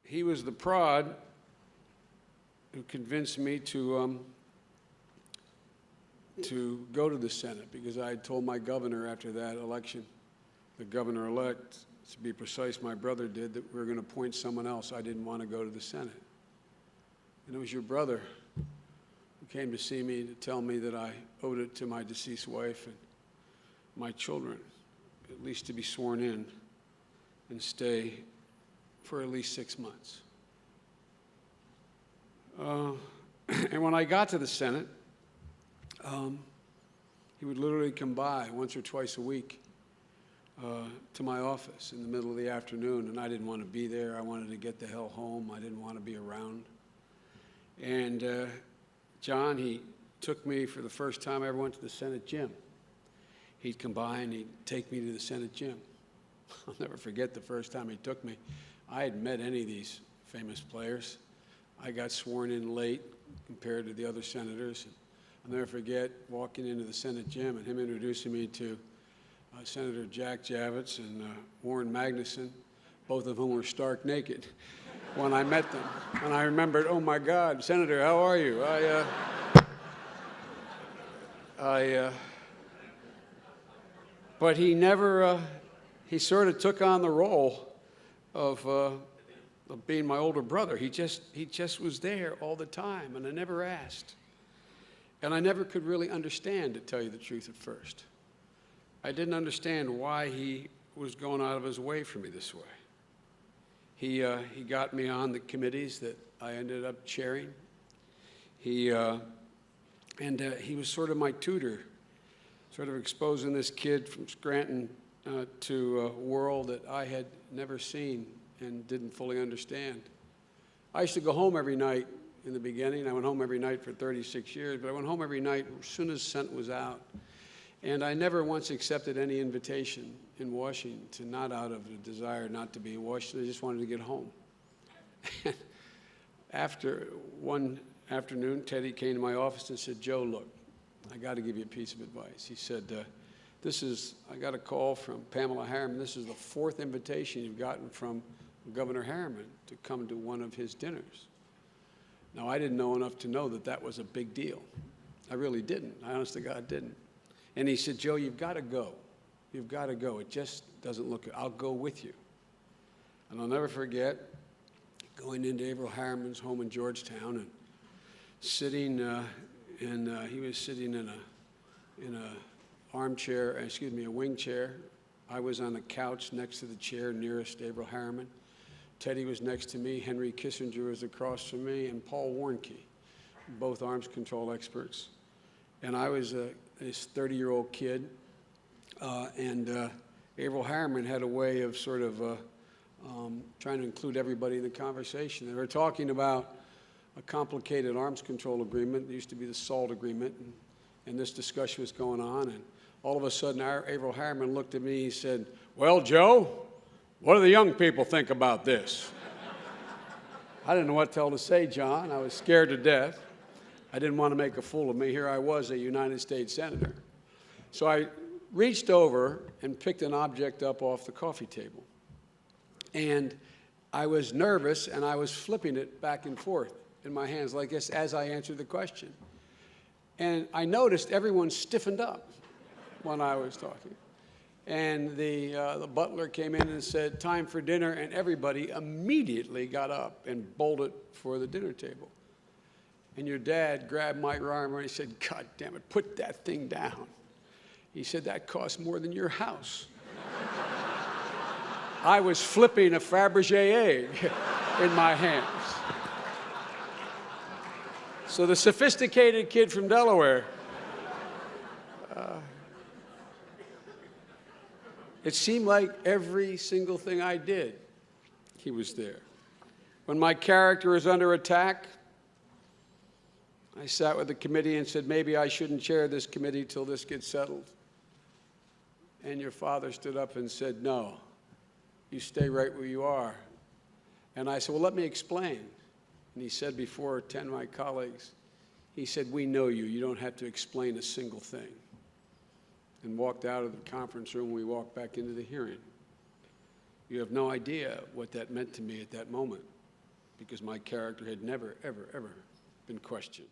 he was the prod who convinced me to go to the Senate, because I had told my governor after that election, the governor-elect, to be precise, my brother did, that we were going to appoint someone else. I didn't want to go to the Senate. And it was your brother who came to see me to tell me that I owed it to my deceased wife and my children, at least to be sworn in and stay for at least 6 months. And when I got to the Senate, he would literally come by once or twice a week to my office in the middle of the afternoon, and I didn't want to be there. I wanted to get the hell home. I didn't want to be around. And John, he took me for the first time I ever went to the Senate gym. He'd come by and he'd take me to the Senate gym. I'll never forget the first time he took me. I hadn't met any of these famous players. I got sworn in late compared to the other senators. I'll never forget walking into the Senate gym and him introducing me to Senator Jack Javits and Warren Magnuson, both of whom were stark naked when I met them. And I remembered, oh my God, Senator, how are you? But he never, he sort of took on the role of being my older brother. He just was there all the time, and I never asked. And I never could really understand, to tell you the truth, at first. I didn't understand why he was going out of his way for me this way. He got me on the committees that I ended up chairing. He was sort of my tutor, sort of exposing this kid from Scranton to a world that I had never seen and didn't fully understand. I used to go home every night in the beginning. I went home every night for 36 years, but I went home every night as soon as Senate was out. And I never once accepted any invitation in Washington, not out of a desire not to be in Washington. I just wanted to get home. After one afternoon, Teddy came to my office and said, Joe, look, I got to give you a piece of advice. He said, I got a call from Pamela Harriman. This is the 4th invitation you've gotten from Governor Harriman to come to one of his dinners. Now, I didn't know enough to know that that was a big deal. I really didn't. I honest to God didn't. And he said, Joe, you've got to go. You've got to go. It just doesn't look good. I'll go with you. And I'll never forget going into Averell Harriman's home in Georgetown and sitting, he was sitting in a armchair, a wing chair. I was on the couch next to the chair nearest Averell Harriman. Teddy was next to me. Henry Kissinger was across from me, and Paul Warnke, both arms control experts. And I was this 30-year-old kid, and Averell Harriman had a way of sort of trying to include everybody in the conversation. They were talking about a complicated arms control agreement. It used to be the SALT agreement, and this discussion was going on. And all of a sudden, Averell Harriman looked at me. He said, well, Joe, what do the young people think about this? I didn't know what the hell to say, John. I was scared to death. I didn't want to make a fool of me. Here I was, a United States Senator. So I reached over and picked an object up off the coffee table. And I was nervous, and I was flipping it back and forth in my hands like this as I answered the question. And I noticed everyone stiffened up when I was talking. And the butler came in and said, time for dinner, and everybody immediately got up and bolted for the dinner table. And your dad grabbed my arm and he said, God damn it, put that thing down. He said, that costs more than your house. I was flipping a Fabergé egg in my hands. So the sophisticated kid from Delaware, it seemed like every single thing I did, he was there. When my character was under attack, I sat with the committee and said, maybe I shouldn't chair this committee till this gets settled. And your father stood up and said, no, you stay right where you are. And I said, well, let me explain. And he said before 10 of my colleagues, he said, we know you. You don't have to explain a single thing. And walked out of the conference room. We walked back into the hearing. You have no idea what that meant to me at that moment. because my character had never, ever, ever been questioned.